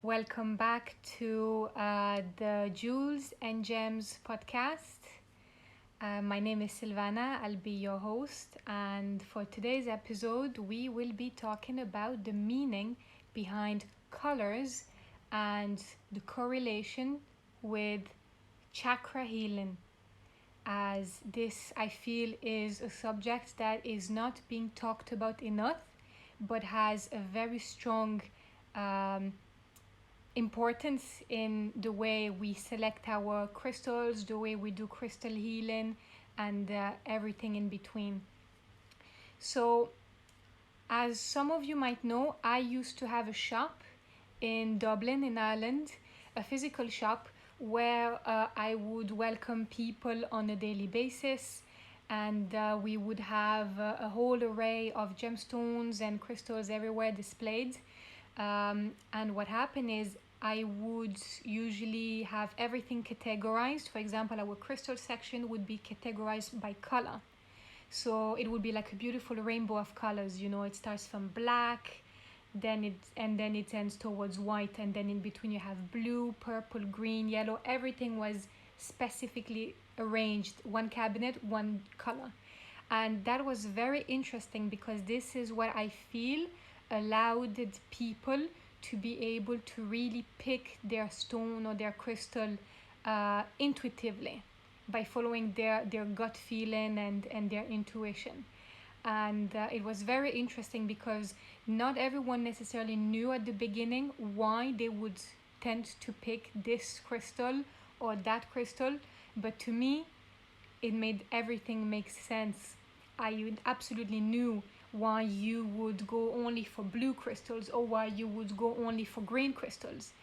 Welcome back to the Jewels and Gems podcast. My name is Sylvana, I'll be your host, and for today's episode, we will be talking about the meaning behind colors and the correlation with chakra healing, as this I feel is a subject that is not being talked about enough but has a very strong importance in the way we select our crystals, the way we do crystal healing, and everything in between. So, as some of you might know, I used to have a shop in Dublin, in Ireland, a physical shop where I would welcome people on a daily basis, and we would have a whole array of gemstones and crystals everywhere displayed. And what happened is I would usually have everything categorized. For example, our crystal section would be categorized by color. So it would be like a beautiful rainbow of colors. You know, it starts from black, then it ends towards white, and then in between you have blue, purple, green, yellow. Everything was specifically arranged, one cabinet, one color. And that was very interesting because this is what I feel allowed people to be able to really pick their stone or their crystal intuitively by following their gut feeling and their intuition. And it was very interesting because not everyone necessarily knew at the beginning why they would tend to pick this crystal or that crystal, but to me it made everything make sense. I absolutely knew why you would go only for blue crystals or why you would go only for green crystals.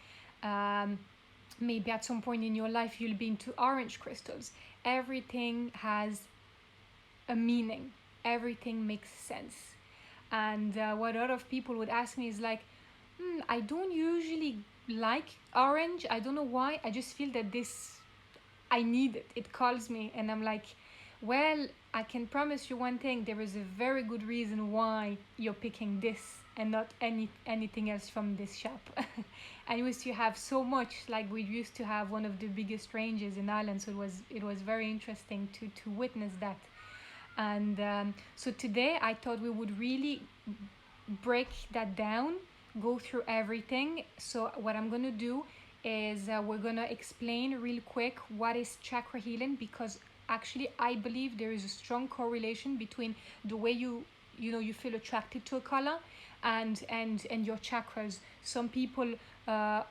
Maybe at some point in your life you'll be into orange crystals. Everything has a meaning. Everything makes sense. And what a lot of people would ask me is like, I don't usually like orange. I don't know why. I just feel that I need it. It calls me. And I'm like, well, I can promise you one thing. There is a very good reason why you're picking this and not anything else from this shop. And we used to have so much, like we used to have one of the biggest ranges in Ireland. So it was very interesting to witness that. And so today I thought we would really break that down, go through everything. So what I'm going to do is we're going to explain real quick what is chakra healing, because actually I believe there is a strong correlation between the way you feel attracted to a color and your chakras. Some people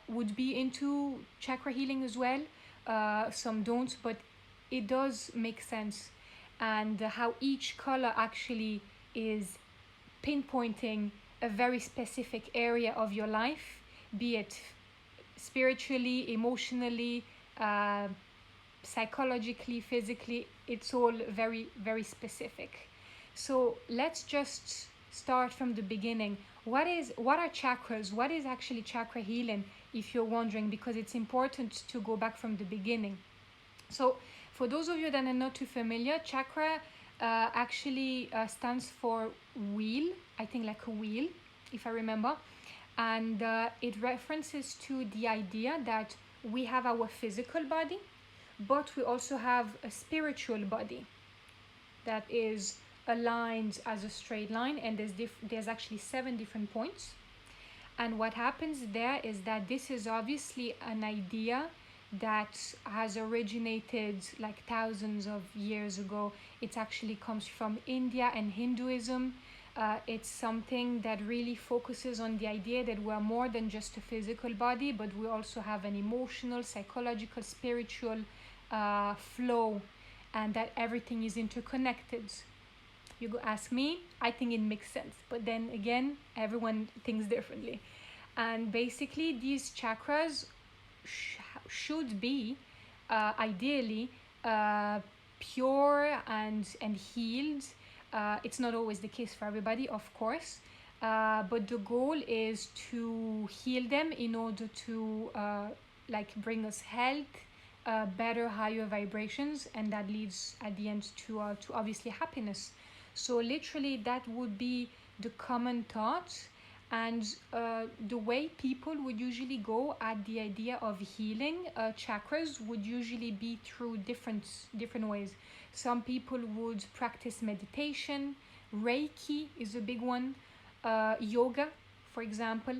would be into chakra healing as well, some don't, but it does make sense. And how each color actually is pinpointing a very specific area of your life, be it spiritually, emotionally, psychologically, physically. It's all very, very specific. So let's just start from the beginning. What are chakras? What is actually chakra healing, if you're wondering, because it's important to go back from the beginning. So for those of you that are not too familiar, chakra actually stands for wheel, I think like a wheel, if I remember. And it references to the idea that we have our physical body, but we also have a spiritual body that is aligned as a straight line, and there's actually 7 different points. And what happens there is that this is obviously an idea that has originated like thousands of years ago. It actually comes from India and Hinduism. It's something that really focuses on the idea that we are more than just a physical body, but we also have an emotional, psychological, spiritual flow, and that everything is interconnected. You go ask me, I think it makes sense, but then again, everyone thinks differently. And basically these chakras should be ideally pure and healed. It's not always the case for everybody, of course, but the goal is to heal them in order to bring us health, better, higher vibrations, and that leads at the end to obviously happiness. So literally that would be the common thought. And the way people would usually go at the idea of healing chakras would usually be through different ways. Some people would practice meditation. Reiki is a big one. Yoga, for example.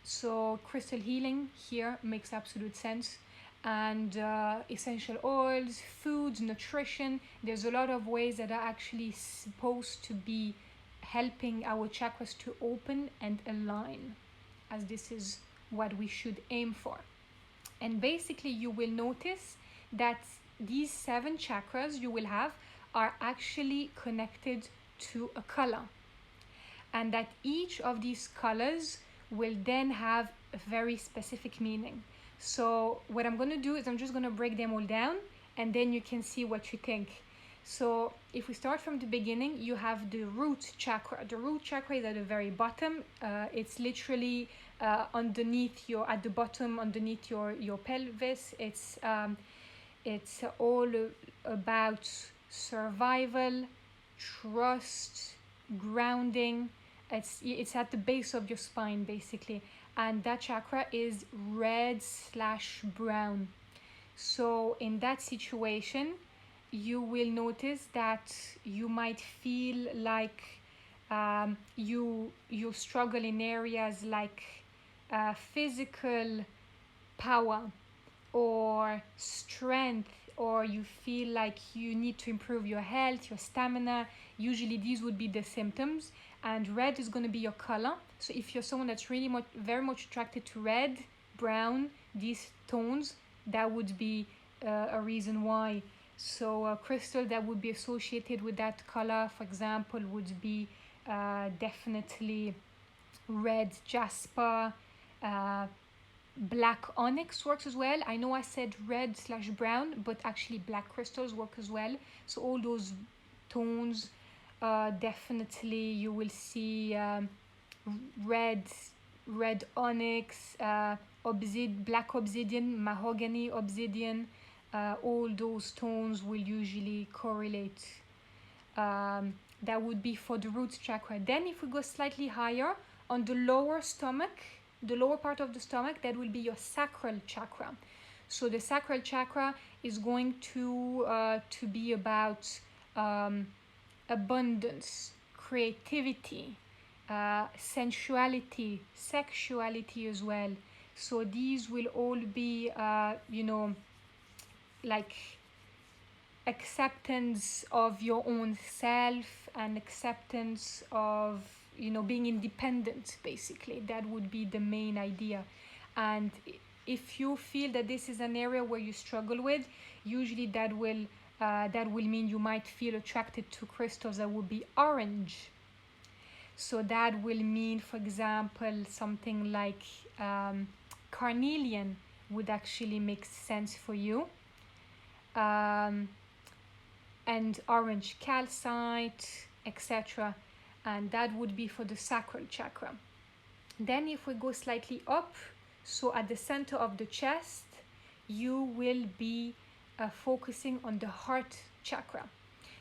So crystal healing here makes absolute sense. And essential oils, foods, nutrition. There's a lot of ways that are actually supposed to be helping our chakras to open and align, as this is what we should aim for. And basically you will notice that these 7 chakras you will have are actually connected to a color, and that each of these colors will then have a very specific meaning. So what I'm going to do is I'm just going to break them all down, and then you can see what you think. So if we start from the beginning, you have the root chakra. The root chakra is at the very bottom. It's literally underneath at the bottom, underneath your pelvis. It's all about survival, trust, grounding. It's at the base of your spine, basically. And that chakra is red/brown. So in that situation, you will notice that you might feel like you struggle in areas like physical power or strength, or you feel like you need to improve your health, your stamina. Usually these would be the symptoms, and red is going to be your color. So if you're someone that's really very much attracted to red, brown, these tones, that would be a reason why. So a crystal that would be associated with that color, for example, would be definitely red jasper. Black onyx works as well. I know I said red/brown, but actually black crystals work as well. So all those tones, definitely you will see red onyx, black obsidian, mahogany obsidian. All those tones will usually correlate. That would be for the root chakra. Then if we go slightly higher, on the lower stomach, the lower part of the stomach, that will be your sacral chakra. So the sacral chakra is going to be about abundance, creativity, sensuality, sexuality as well. So these will all be like acceptance of your own self and acceptance of being independent. Basically that would be the main idea. And if you feel that this is an area where you struggle with, usually that will mean you might feel attracted to crystals that would be orange. So that will mean, for example, something like carnelian would actually make sense for you. And orange calcite, etc. And that would be for the sacral chakra. Then if we go slightly up, so at the center of the chest, you will be focusing on the heart chakra.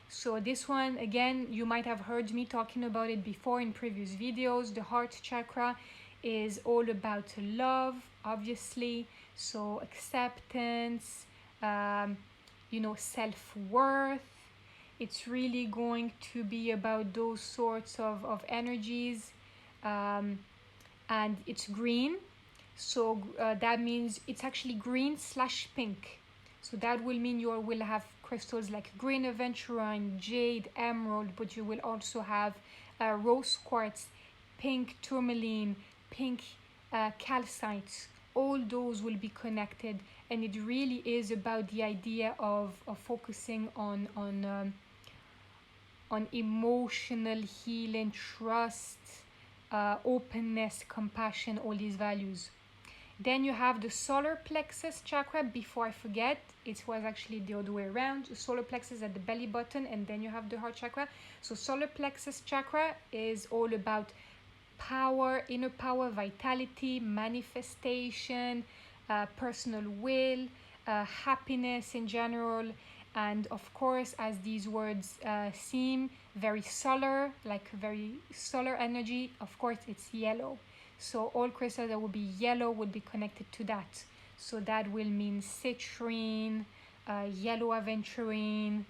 So this one, again, you might have heard me talking about it before in previous videos. The heart chakra is all about love, obviously. So acceptance, self-worth. It's really going to be about those sorts of energies. And it's green. So that means it's actually green/pink. So that will mean you will have crystals like green aventurine, jade, emerald, but you will also have rose quartz, pink tourmaline, pink calcite. All those will be connected, and it really is about the idea of focusing on emotional healing, trust, openness, compassion, all these values. Then you have the solar plexus chakra. Before I forget, it was actually the other way around. The solar plexus at the belly button, and then you have the heart chakra. So solar plexus chakra is all about power, inner power, vitality, manifestation, personal will, happiness in general. And of course, as these words seem very solar, like very solar energy, of course it's yellow. So all crystals that will be yellow would be connected to that. So that will mean citrine, yellow aventurine.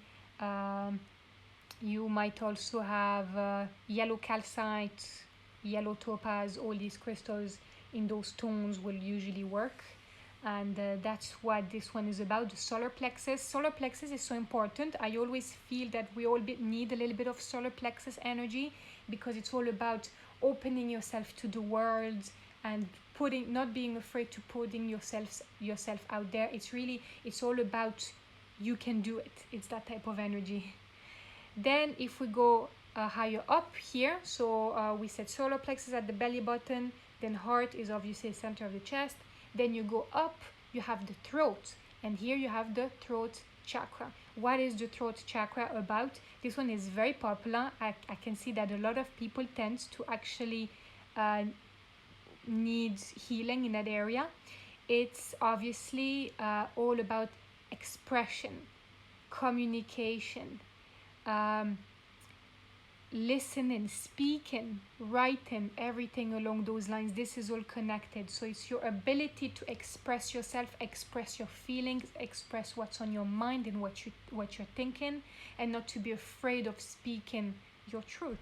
You might also have yellow calcite, yellow topaz. All these crystals in those tones will usually work. And that's what this one is about, the solar plexus. Solar plexus is so important. I always feel that we all need a little bit of solar plexus energy, because it's all about opening yourself to the world and not being afraid to putting yourself out there. It's all about you can do it. It's that type of energy. Then if we go higher up here, so we said solar plexus at the belly button, then heart is obviously the center of the chest. Then you go up, you have the throat, and here you have the throat chakra. What is the throat chakra about? This one is very popular. I can see that a lot of people tend to actually need healing in that area. It's obviously all about expression, communication, listening, speaking, writing, everything along those lines. This is all connected. So it's your ability to express yourself, express your feelings, express what's on your mind and what you're thinking, and not to be afraid of speaking your truth.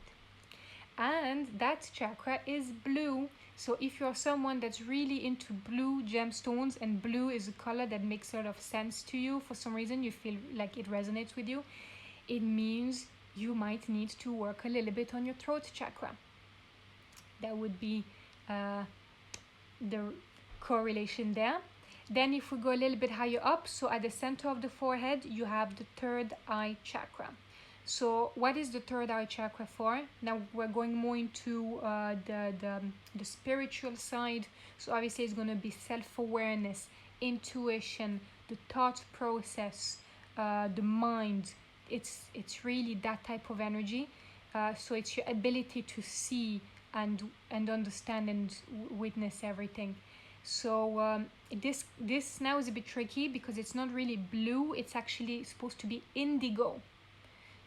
And that chakra is blue. So if you're someone that's really into blue gemstones, and blue is a color that makes a lot of sense to you, for some reason you feel like it resonates with you, it means you might need to work a little bit on your throat chakra. That would be the correlation there. Then if we go a little bit higher up, so at the center of the forehead, you have the third eye chakra. So what is the third eye chakra for? Now we're going more into the spiritual side. So obviously it's going to be self-awareness, intuition, the thought process, the mind. It's really that type of energy. So it's your ability to see and understand and witness everything. So this now is a bit tricky, because it's not really blue. It's actually supposed to be indigo.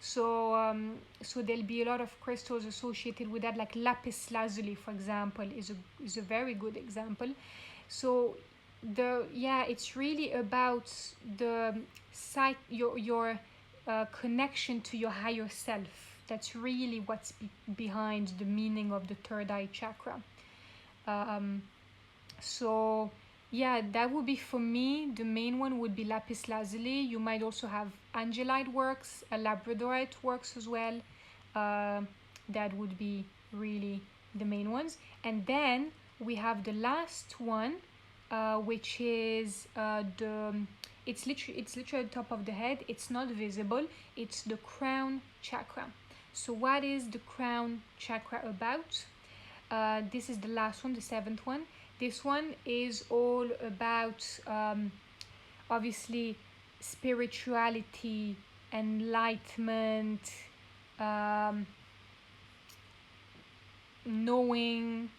So so there'll be a lot of crystals associated with that, like lapis lazuli, for example, is a very good example. So it's really about the your connection to your higher self. That's really what's behind the meaning of the third eye chakra. So that would be, for me, the main one would be lapis lazuli. You might also have angelite works, a labradorite works as well. That would be really the main ones. And then we have the last one, which is it's literally at the top of the head. It's not visible. It's the crown chakra. So what is the crown chakra about? This is the last one, the seventh one. This one is all about obviously spirituality, enlightenment, knowing,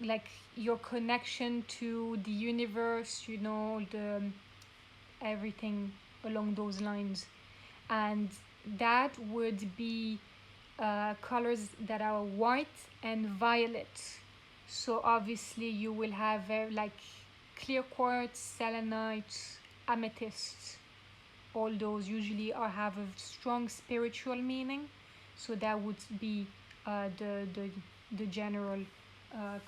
like your connection to the universe, the everything along those lines. And that would be colors that are white and violet. So obviously you will have like clear quartz, selenite, amethyst. All those usually have a strong spiritual meaning. So that would be the general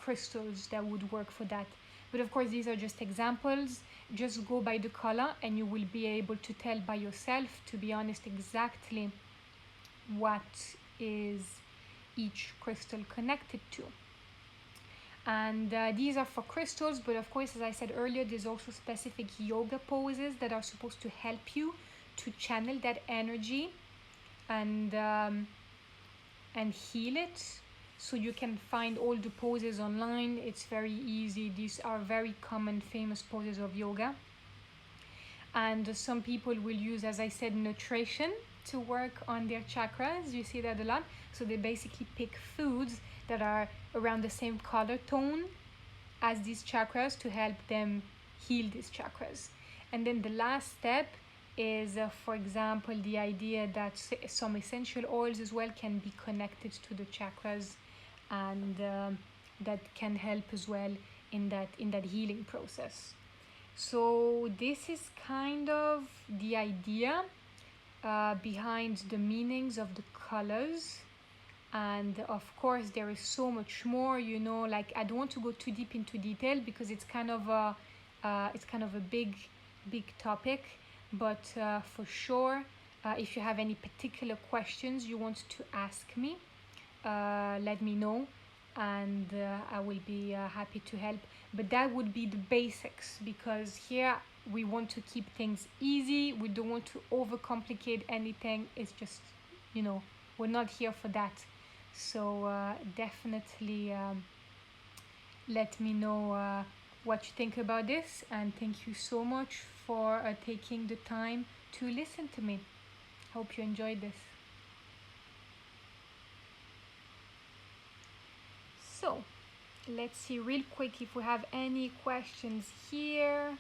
crystals that would work for that. But of course, these are just examples. Just go by the color and you will be able to tell by yourself, to be honest, exactly what is each crystal connected to. And these are for crystals, but of course, as I said earlier, there's also specific yoga poses that are supposed to help you to channel that energy and heal it. So you can find all the poses online. It's very easy. These are very common, famous poses of yoga. And some people will use, as I said, nutrition to work on their chakras. You see that a lot. So they basically pick foods that are around the same color tone as these chakras to help them heal these chakras. And then the last step is, for example, the idea that some essential oils as well can be connected to the chakras, and that can help as well in that healing process. So this is kind of the idea behind the meanings of the colors. And of course there is so much more, like I don't want to go too deep into detail because it's kind of a big topic. But for sure, if you have any particular questions you want to ask me, let me know, and I will be happy to help. But that would be the basics, because here we want to keep things easy. We don't want to overcomplicate anything. It's just, we're not here for that. So definitely let me know what you think about this, and thank you so much for taking the time to listen to me. Hope you enjoyed this. So let's see real quick if we have any questions here.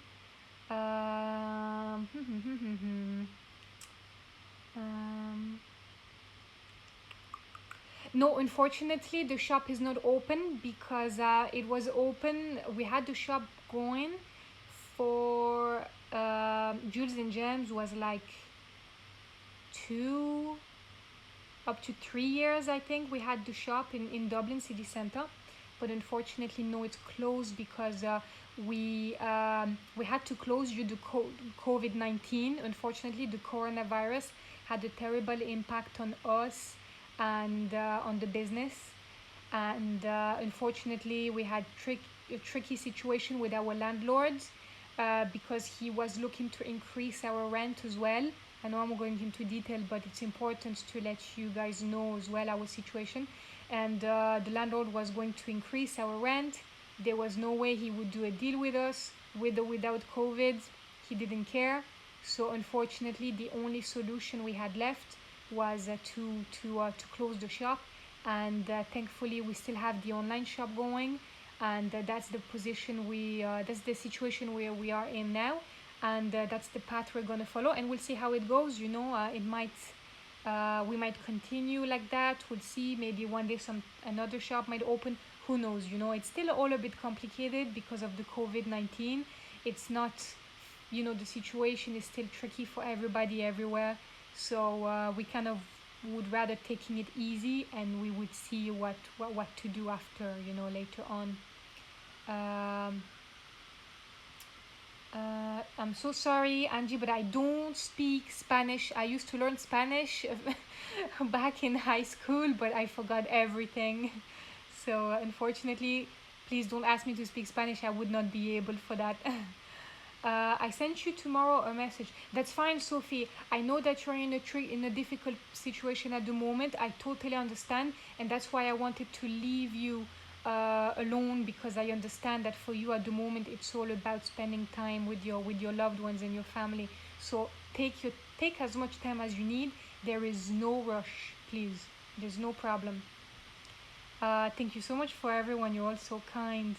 No, unfortunately the shop is not open, because it was open. We had the shop going for Jewels and Gems was like 2 up to 3 years, I think. We had the shop in Dublin city center, but unfortunately no, it's closed because we had to close due to COVID-19. Unfortunately, the coronavirus had a terrible impact on us and on the business. And unfortunately we had a tricky situation with our landlords because he was looking to increase our rent as well. I know I'm going into detail, but it's important to let you guys know as well our situation. And the landlord was going to increase our rent. There was no way he would do a deal with us with or without COVID. He didn't care. So unfortunately the only solution we had left was to close the shop. And thankfully we still have the online shop going, and that's the position that's the situation where we are in now. And that's the path we're going to follow, and we'll see how it goes. It might we might continue like that. We'll see. Maybe one day another shop might open. Who knows? It's still all a bit complicated because of the COVID-19. It's not, the situation is still tricky for everybody everywhere. So we kind of would rather taking it easy, and we would see what to do after, later on. I'm so sorry, Angie, but I don't speak Spanish. I used to learn Spanish back in high school, but I forgot everything. So unfortunately, please don't ask me to speak Spanish. I would not be able for that. I sent you tomorrow a message. That's fine, Sophie. I know that you're in a difficult situation at the moment. I totally understand, and that's why I wanted to leave you alone, because I understand that for you at the moment it's all about spending time with your loved ones and your family. So take as much time as you need. There is no rush, please. There's no problem. Thank you so much for everyone. You're all so kind.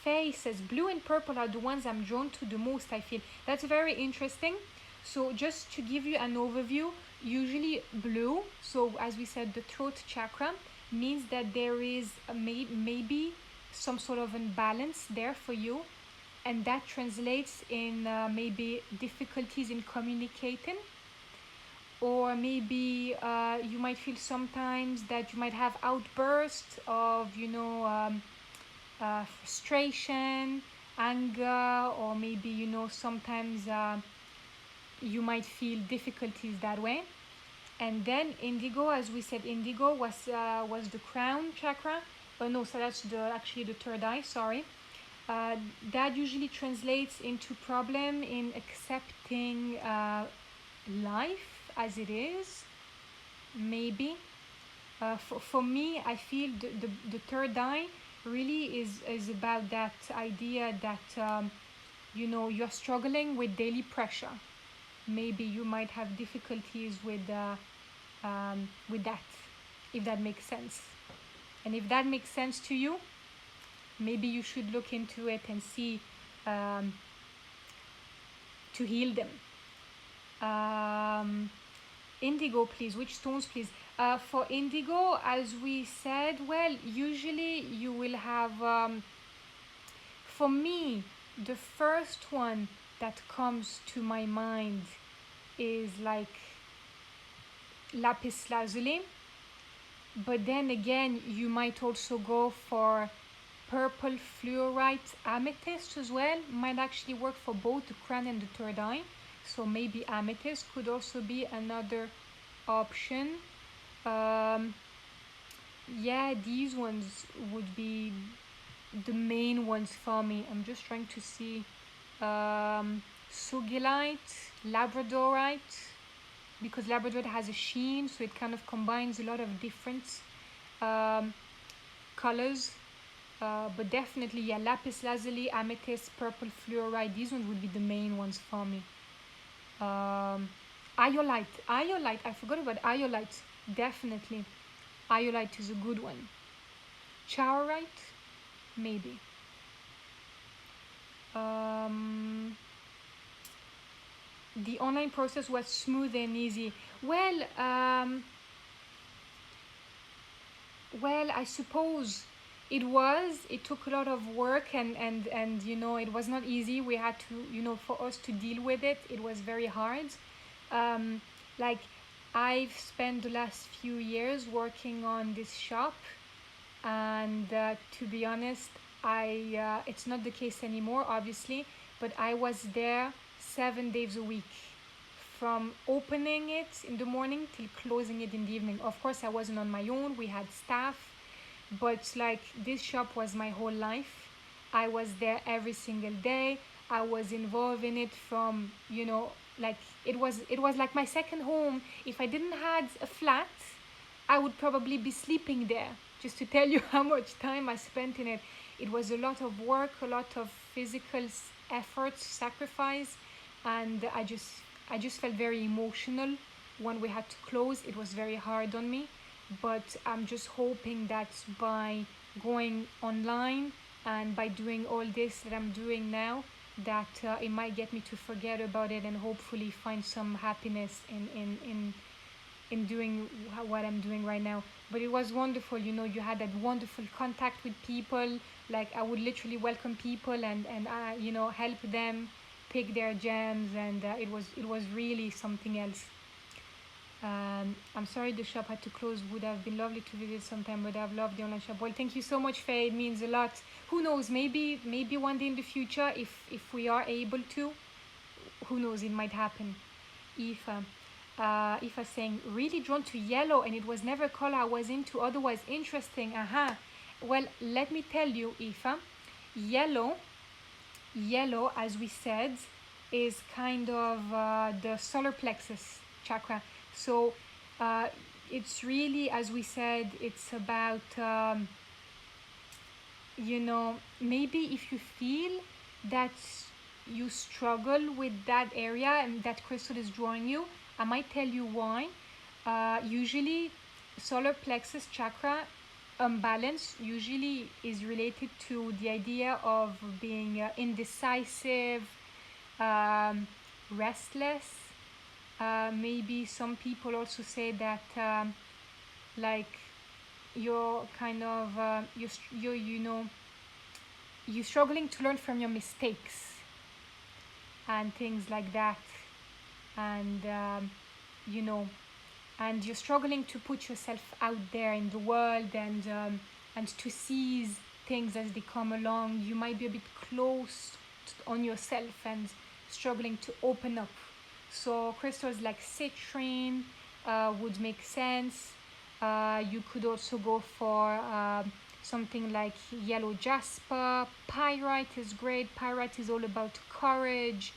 Faye says blue and purple are the ones I'm drawn to the most, I feel. That's very interesting. So just to give you an overview, usually blue, so as we said, the throat chakra, means that there is maybe some sort of imbalance there for you, and that translates in maybe difficulties in communicating, or maybe you might feel sometimes that you might have outbursts of frustration, anger, or maybe sometimes you might feel difficulties that way. And then indigo, as we said, indigo was the crown chakra. No, so that's actually the third eye, sorry. That usually translates into problem in accepting life as it is, maybe. For me, I feel the third eye really is about that idea that you're struggling with daily pressure. Maybe you might have difficulties with that, if that makes sense. And if that makes sense to you, maybe you should look into it and see to to heal them. Indigo, please. Which stones, please? For indigo, as we said, well, usually you will have, for me, the first one that comes to my mind is like lapis lazuli. But then again, you might also go for purple fluorite amethyst as well. Might actually work for both the crown and the third eye. So maybe amethyst could also be another option. Yeah, these ones would be the main ones for me. I'm just trying to see. Sugilite, labradorite, because labradorite has a sheen, so it kind of combines a lot of different colors. But definitely, yeah, lapis lazuli, amethyst, purple fluorite, these ones would be the main ones for me. Iolite, I forgot about iolite. Definitely, iolite is a good one. Charoite, maybe. The online process was smooth and easy. Well, I suppose it was. It took a lot of work, and you know, it was not easy. We had to, you know, for us to deal with it, it was very hard. Like, I've spent the last few years working on this shop, and to be honest, it's not the case anymore, obviously, but I was there 7 days a week, from opening it in the morning till closing it in the evening. Of course, I wasn't on my own, we had staff, but like, this shop was my whole life. I was there every single day. I was involved in it from, you know, like, it was like my second home. If I didn't have a flat, I would probably be sleeping there, just to tell you how much time I spent in it. It was a lot of work, a lot of physical effort, sacrifice, and I just felt very emotional when we had to close. It was very hard on me, but I'm just hoping that by going online and by doing all this that I'm doing now, that it might get me to forget about it and hopefully find some happiness in doing what I'm doing right now. But it was wonderful, you know, you had that wonderful contact with people. Like, I would literally welcome people and you know, help them pick their gems, and it was really something else. I'm sorry the shop had to close. Would have been lovely to visit sometime, but I've loved the online shop. Well, thank you so much, Faye. It means a lot. Who knows, maybe one day in the future, if we are able to, who knows, it might happen. Aoife saying, really drawn to yellow, and it was never a color I was into, otherwise interesting. Well, let me tell you, Aoife, yellow, as we said, is kind of the solar plexus chakra. So it's really, as we said, it's about, you know, maybe if you feel that you struggle with that area and that crystal is drawing you, I might tell you why. Usually, solar plexus chakra imbalance usually is related to the idea of being indecisive, restless. Maybe some people also say that like, you're kind of you're struggling to learn from your mistakes and things like that, and you know, and you're struggling to put yourself out there in the world, and to seize things as they come along. You might be a bit close on yourself and struggling to open up. So crystals like citrine would make sense. You could also go for something like yellow jasper. Pyrite is great. Pyrite is all about courage,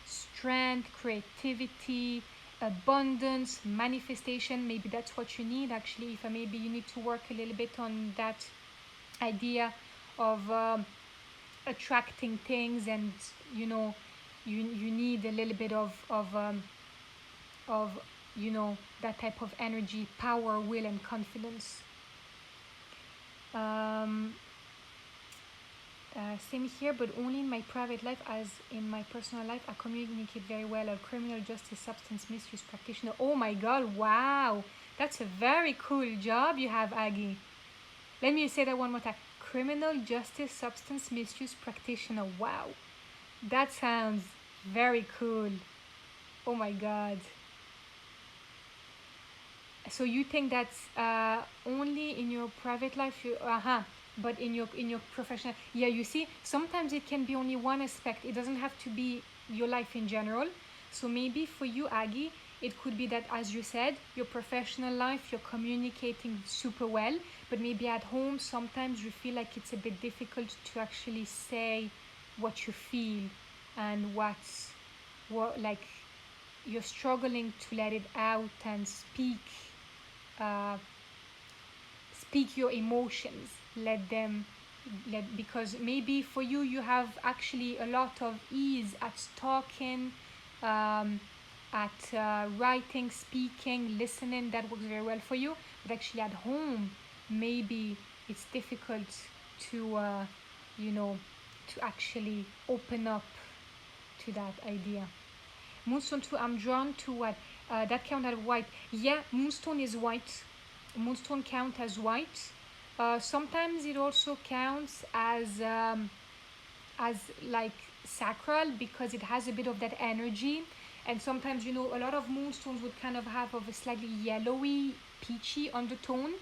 strength, creativity, abundance, manifestation. Maybe that's what you need, actually. If maybe you need to work a little bit on that idea of attracting things, and you know, you need a little bit of you know, that type of energy, power, will, and confidence. Same here, but only in my private life, as in my personal life, I communicate very well. A criminal justice substance misuse practitioner. Oh my God, wow. That's a very cool job you have, Aggie. Let me say that one more time. Criminal justice substance misuse practitioner. Wow. That sounds very cool. Oh my God. So you think that's only in your private life? But in your professional, yeah. You see, sometimes it can be only one aspect. It doesn't have to be your life in general. So maybe for you, Aggie, it could be that, as you said, your professional life, you're communicating super well, but maybe at home sometimes you feel like it's a bit difficult to actually say what you feel and what like you're struggling to let it out and uh, speak your emotions. Because maybe for you, you have actually a lot of ease at talking, at writing, speaking, listening. That works very well for you. But actually at home, maybe it's difficult to to actually open up to that idea. Moonstone too, I'm drawn to what? That count as white. Yeah, moonstone is white. Moonstone count as white. Sometimes it also counts as like sacral, because it has a bit of that energy. And sometimes, a lot of moonstones would kind of have a slightly yellowy, peachy undertone.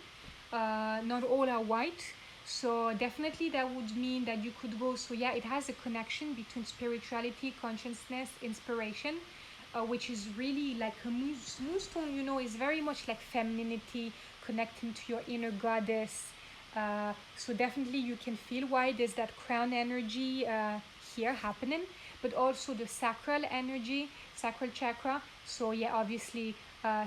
Not all are white. So definitely that would mean that you could go. So yeah, it has a connection between spirituality, consciousness, inspiration, which is really like a moonstone, is very much like femininity, connecting to your inner goddess. So definitely you can feel why there's that crown energy here happening, but also the sacral energy, sacral chakra. So yeah, obviously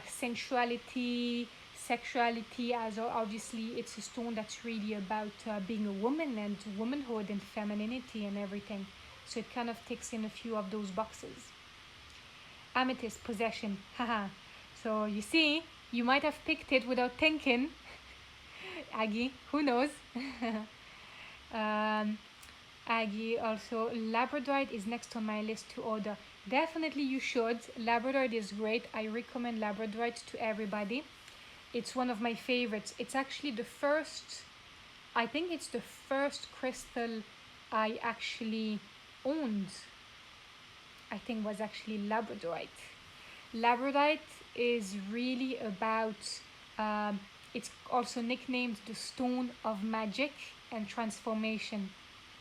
sensuality, sexuality, as obviously it's a stone that's really about being a woman and womanhood and femininity and everything. So it kind of ticks in a few of those boxes. Amethyst, possession. Haha. So you see, you might have picked it without thinking. Aggie, who knows? um, Aggie also, Labradorite is next on my list to order. Definitely you should. Labradorite is great. I recommend Labradorite to everybody. It's one of my favorites. It's actually I think it's the first crystal I actually owned. I think was actually Labradorite. Labradorite is really about, it's also nicknamed the stone of magic and transformation,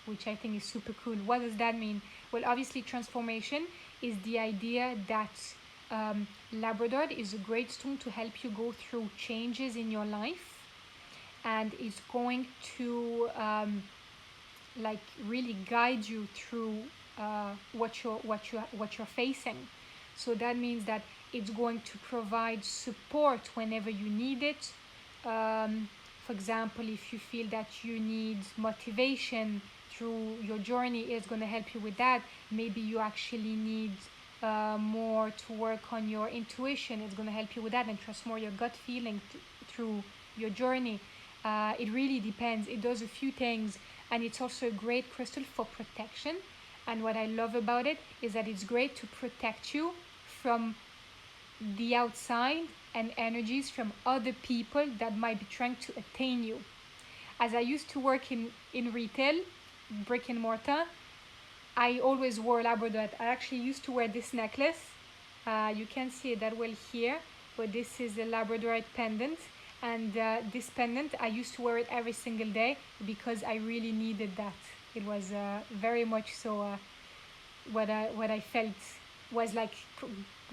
which I think is super cool. What does that mean? Well, obviously transformation is the idea that Labradorite is a great stone to help you go through changes in your life, and it's going to like really guide you through what you're facing. So that means that it's going to provide support whenever you need it. For example, if you feel that you need motivation through your journey, it's going to help you with that. Maybe you actually need more to work on your intuition. It's going to help you with that and trust more your gut feeling through your journey. It really depends. It does a few things, and it's also a great crystal for protection. And what I love about it is that it's great to protect you from the outside and energies from other people that might be trying to attain you. As I used to work in retail, brick and mortar, I always wore Labradorite. I actually used to wear this necklace. You can't see it that well here, but this is a Labradorite pendant. And this pendant, I used to wear it every single day because I really needed that. It was very much so what I felt was like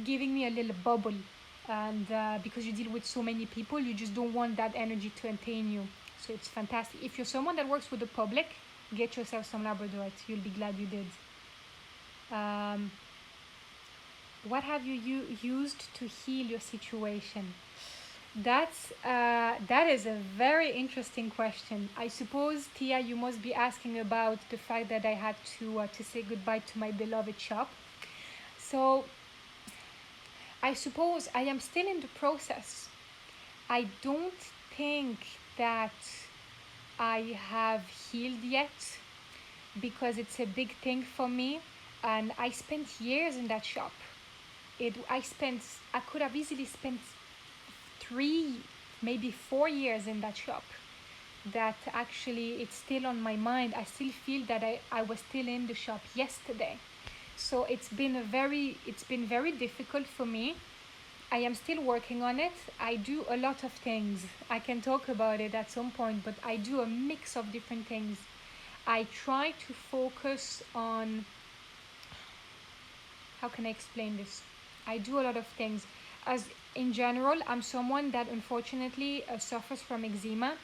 giving me a little bubble. And because you deal with so many people, you just don't want that energy to attain you. So it's fantastic. If you're someone that works with the public, get yourself some Labradorite. You'll be glad you did. What have you used to heal your situation? That is a very interesting question. I suppose, Tia, you must be asking about the fact that I had to say goodbye to my beloved shop. So I suppose I am still in the process. I don't think that I have healed yet. because it's a big thing for me, and I spent years in that shop. I could have easily spent 3, maybe 4 years in that shop. That actually it's still on my mind. I still feel that I was still in the shop yesterday. So it's been very difficult for me. I am still working on it. I do a lot of things. I can talk about it at some point, but I do a mix of different things. I try to focus on, how can I explain this? I do a lot of things. As in general, I'm someone that unfortunately suffers from eczema,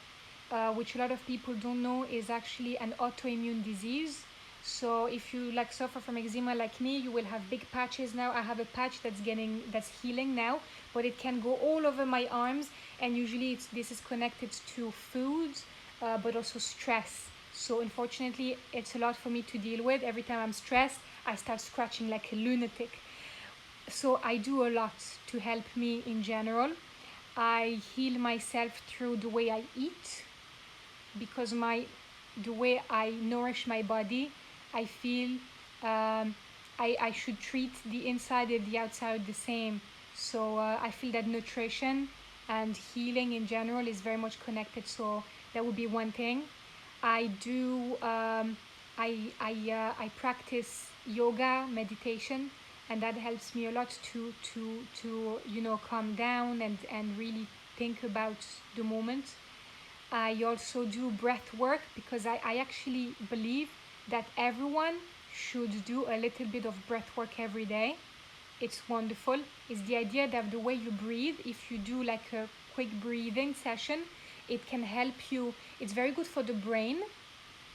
which a lot of people don't know is actually an autoimmune disease. So if you suffer from eczema like me, you will have big patches now. I have a patch that's healing now, but it can go all over my arms, and usually this is connected to foods, but also stress. So unfortunately, it's a lot for me to deal with. Every time I'm stressed, I start scratching like a lunatic. So I do a lot to help me in general. I heal myself through the way I eat, because the way I nourish my body, I feel I should treat the inside and the outside the same. So I feel that nutrition and healing in general is very much connected. So that would be one thing. I do. I practice yoga, meditation, and that helps me a lot to calm down and really think about the moment. I also do breath work, because I actually believe that everyone should do a little bit of breath work every day. It's wonderful. It's the idea that the way you breathe, if you do like a quick breathing session, it can help you. It's very good for the brain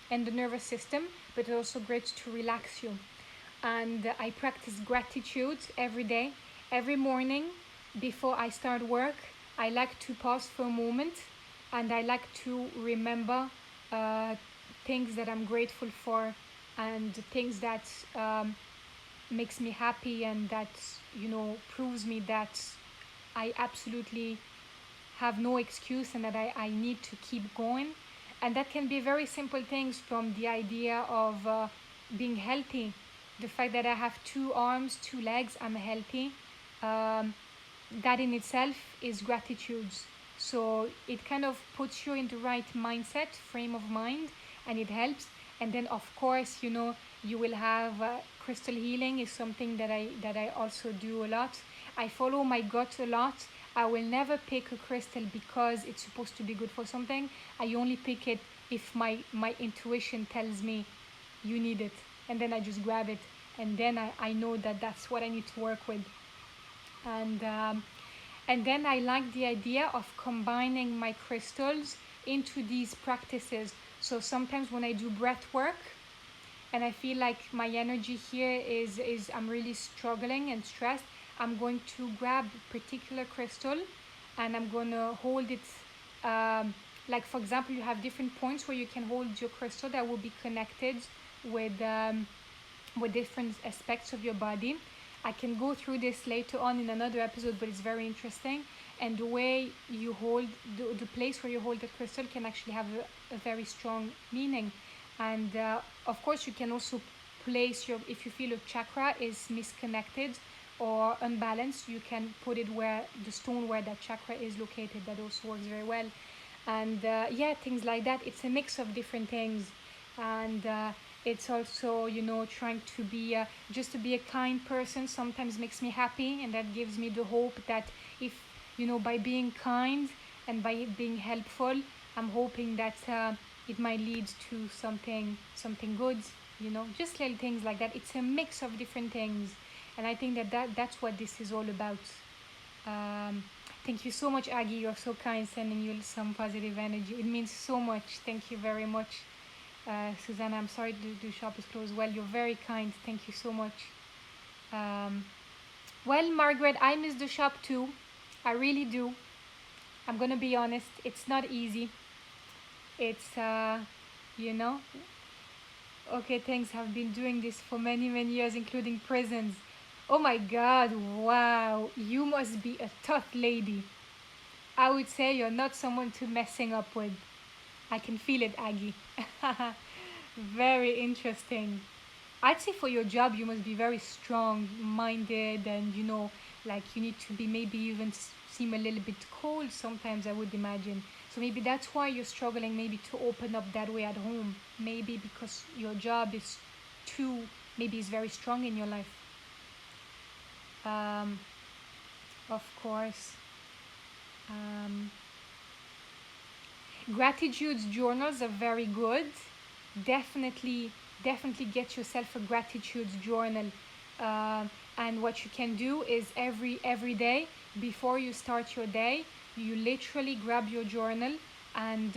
and the nervous system, but it's also great to relax you. And I practice gratitude every day. Every morning before I start work, I like to pause for a moment, and I like to remember things that I'm grateful for, and things that makes me happy, and that proves me that I absolutely have no excuse, and that I need to keep going. And that can be very simple things, from the idea of being healthy. The fact that I have 2 arms, 2 legs, I'm healthy. That in itself is gratitude. So it kind of puts you in the right mindset, frame of mind, and it helps. And then of course, you will have crystal healing is something that I also do a lot. I follow my gut a lot. I will never pick a crystal because it's supposed to be good for something. I only pick it if my intuition tells me you need it, and then I just grab it, and then I know that that's what I need to work with. And then I like the idea of combining my crystals into these practices. So sometimes when I do breath work and I feel like my energy here is I'm really struggling and stressed, I'm going to grab a particular crystal and I'm going to hold it. Like for example, you have different points where you can hold your crystal that will be connected with different aspects of your body. I can go through this later on in another episode, but it's very interesting. And the way you hold, the place where you hold the crystal can actually have a very strong meaning. And of course, you can also place if you feel a chakra is misconnected or unbalanced, you can put it where the stone where that chakra is located. That also works very well. And things like that. It's a mix of different things. And it's also, trying to be just to be a kind person sometimes makes me happy, and that gives me the hope that if, by being kind and by being helpful, I'm hoping that it might lead to something good, just little things like that. It's a mix of different things, and I think that's what this is all about. Thank you so much, Aggie. You're so kind, sending you some positive energy. It means so much. Thank you very much. Susanna, I'm sorry the shop is closed. Well, you're very kind. Thank you so much. Well, Margaret, I miss the shop too. I really do. I'm gonna be honest. It's not easy. It's, Okay, thanks. I've been doing this for many, many years, including prisons. Oh my God, wow. You must be a tough lady. I would say you're not someone to messing up with. I can feel it, Aggie. Very interesting. I'd say for your job, you must be very strong-minded, and like you need to be maybe even seem a little bit cold sometimes, I would imagine. So maybe that's why you're struggling maybe to open up that way at home. Maybe because your job is too, maybe is very strong in your life. Um, of course. Um, Gratitude journals are very good. Definitely, definitely get yourself a gratitude journal. Uh, and what you can do is every day before you start your day, you literally grab your journal and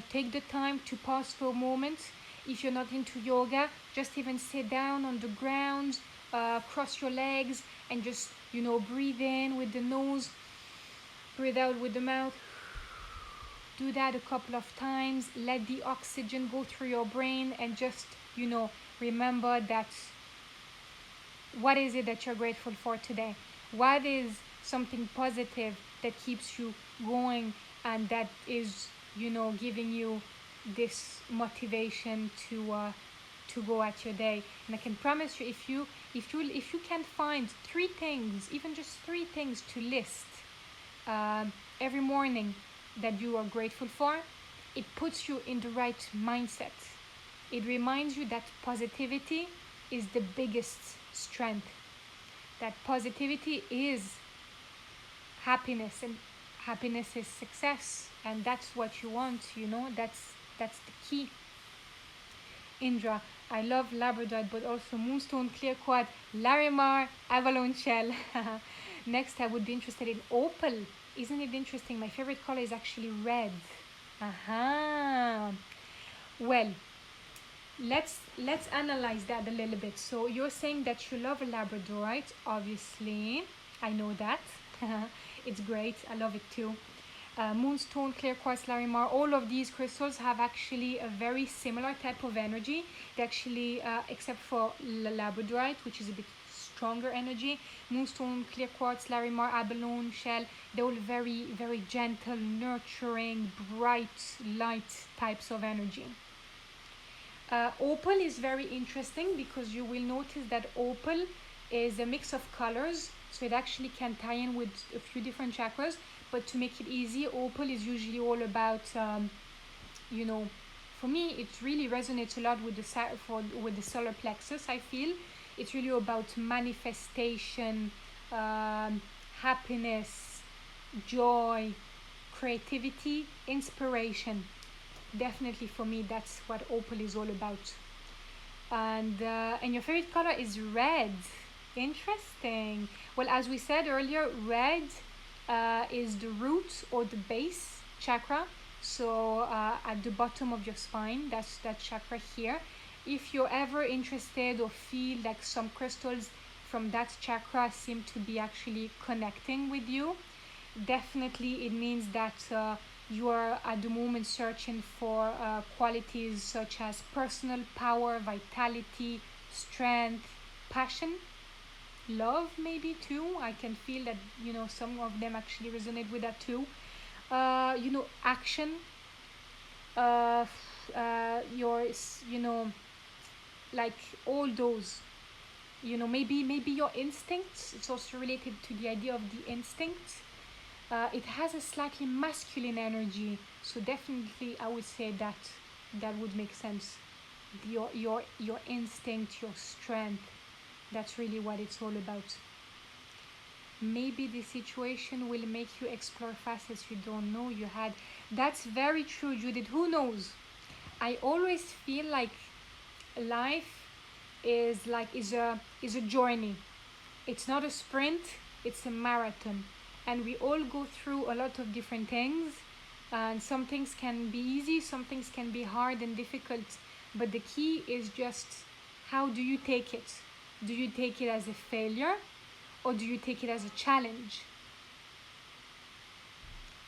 take the time to pause for a moment. If you're not into yoga, just even sit down on the ground, cross your legs, and just breathe in with the nose, breathe out with the mouth. Do that a couple of times. Let the oxygen go through your brain, and just remember that what is it that you're grateful for today. What is something positive that keeps you going, and that is giving you this motivation to go at your day. And I can promise you, if you can find 3 things, even just 3 things to list every morning that you are grateful for, it puts you in the right mindset. It reminds you that positivity is the biggest strength, that positivity is happiness, and happiness is success, and that's what you want. That's the key. Indra, I love labradorite, but also moonstone, clear quartz, larimar, abalone shell. Next, I would be interested in opal. Isn't it interesting? My favorite color is actually red. Aha. Well, let's analyze that a little bit. So you're saying that you love labradorite, obviously. I know that. It's great. I love it too. Moonstone, clear quartz, larimar, all of these crystals have actually a very similar type of energy. They actually, except for labradorite, which is a bit stronger energy, moonstone, clear quartz, larimar, abalone shell, they're all very, very gentle, nurturing, bright, light types of energy. Opal is very interesting because you will notice that opal is a mix of colors, so it actually can tie in with a few different chakras. But to make it easy, opal is usually all about, for me, it really resonates a lot with the solar plexus. I feel it's really about manifestation, happiness, joy, creativity, inspiration. Definitely for me, that's what opal is all about. And your favorite color is red. Interesting. Well, as we said earlier, red is the root or the base chakra. So at the bottom of your spine, that's that chakra here. If you're ever interested or feel like some crystals from that chakra seem to be actually connecting with you, definitely it means that you are at the moment searching for qualities such as personal power, vitality, strength, passion, love maybe too. I can feel that some of them actually resonate with that too. Action, your like all those, maybe your instincts. It's also related to the idea of the instinct. It has a slightly masculine energy, so definitely I would say that would make sense. Your instinct, your strength, that's really what it's all about. Maybe the situation will make you explore facets you don't know you had. That's very true, Judith. Who knows? I always feel like life is a journey. It's not a sprint, it's a marathon. And we all go through a lot of different things. And some things can be easy, some things can be hard and difficult. But the key is just, how do you take it? Do you take it as a failure, or do you take it as a challenge?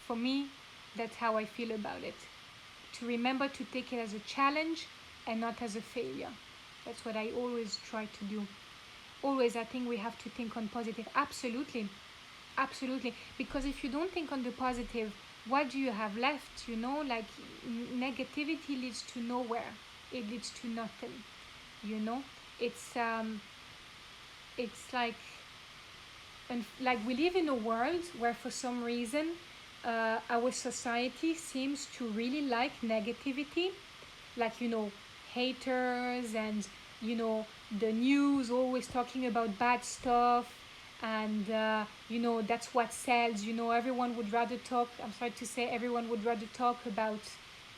For me, that's how I feel about it. To remember to take it as a challenge and not as a failure. That's what I always try to do. Always, I think we have to think on positive. Absolutely. Absolutely. Because if you don't think on the positive, what do you have left? Negativity leads to nowhere. it leads to nothing, you know. It's like, and like we live in a world where for some reason our society seems to really like negativity, like, you know, haters, and, you know, the news always talking about bad stuff, and you know, that's what sells. You know, everyone would rather talk, I'm sorry to say, everyone would rather talk about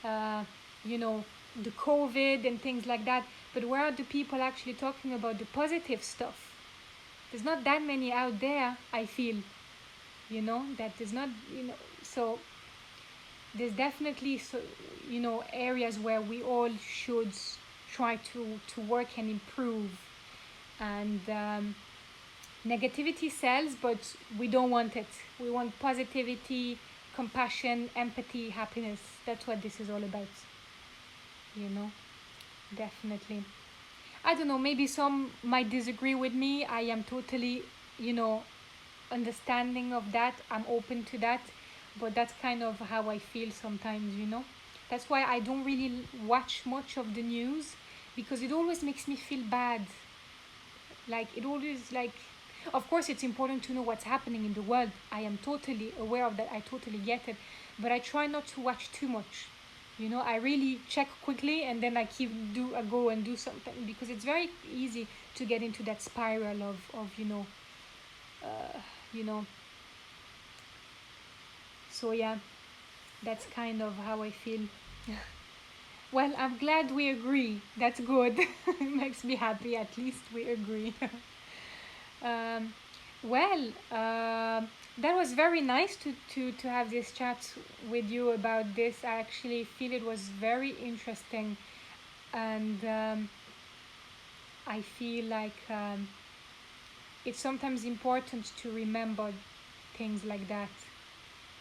uh, you know, the COVID and things like that, but where are the people actually talking about the positive stuff? There's not that many out there, I feel, you know, that is not, you know. So there's definitely, so, you know, areas where we all should try to work and improve. And negativity sells, but we don't want it. We want positivity, compassion, empathy, happiness. That's what this is all about, you know. Definitely. I don't know, maybe some might disagree with me. I am totally, you know, understanding of that. I'm open to that, but that's kind of how I feel sometimes, you know. That's why I don't really watch much of the news, because it always makes me feel bad. Like, it always, like, of course it's important to know what's happening in the world. I am totally aware of that. I totally get it, but I try not to watch too much. You know, I really check quickly, and then I go and do something, because it's very easy to get into that spiral of you know. So yeah, that's kind of how I feel. Well, I'm glad we agree. That's good. It makes me happy. At least we agree. um, well, that was very nice to have this chat with you about this. I actually feel it was very interesting, and I feel like it's sometimes important to remember things like that.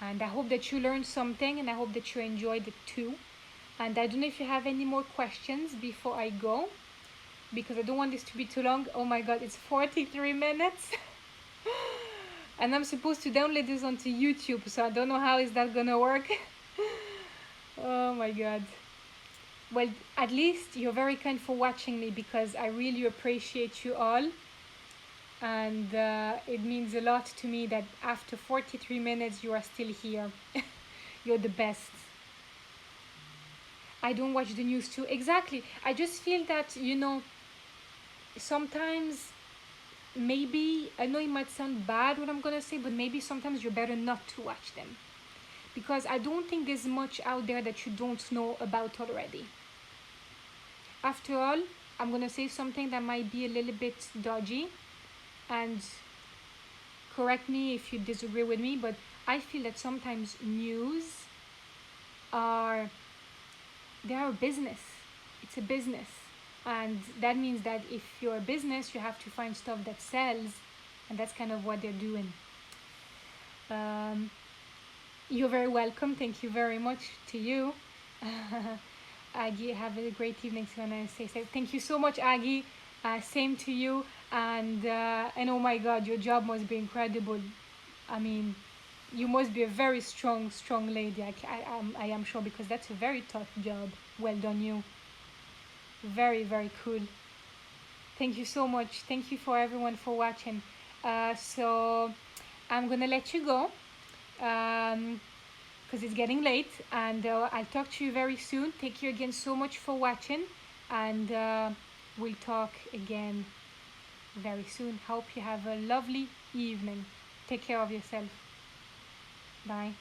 And I hope that you learned something, and I hope that you enjoyed it too. And I don't know if you have any more questions before I go, because I don't want this to be too long. Oh my god, it's 43 minutes. And I'm supposed to download this onto YouTube, so I don't know how is that gonna work. Oh my god. Well, at least you're very kind for watching me, because I really appreciate you all. And it means a lot to me that after 43 minutes you are still here. You're the best. I don't watch the news too. Exactly. I just feel that, you know, sometimes, maybe, I know it might sound bad what I'm gonna say, but maybe sometimes you're better not to watch them, because I don't think there's much out there that you don't know about already. After all, I'm gonna say something that might be a little bit dodgy, and correct me if you disagree with me, but I feel that sometimes news are, they are a business. It's a business. And that means that if you're a business, you have to find stuff that sells, and that's kind of what they're doing. You're very welcome. Thank you very much to you. Aggie, have a great evening. So when I say thank you so much, Aggie. Same to you. And oh my God, your job must be incredible. I mean, you must be a very strong lady. I am sure, because that's a very tough job. Well done, you. Very, very cool. Thank you so much. Thank you for everyone for watching. So I'm gonna let you go, because it's getting late, and I'll talk to you very soon. Thank you again so much for watching, and we'll talk again very soon. Hope you have a lovely evening. Take care of yourself. Bye.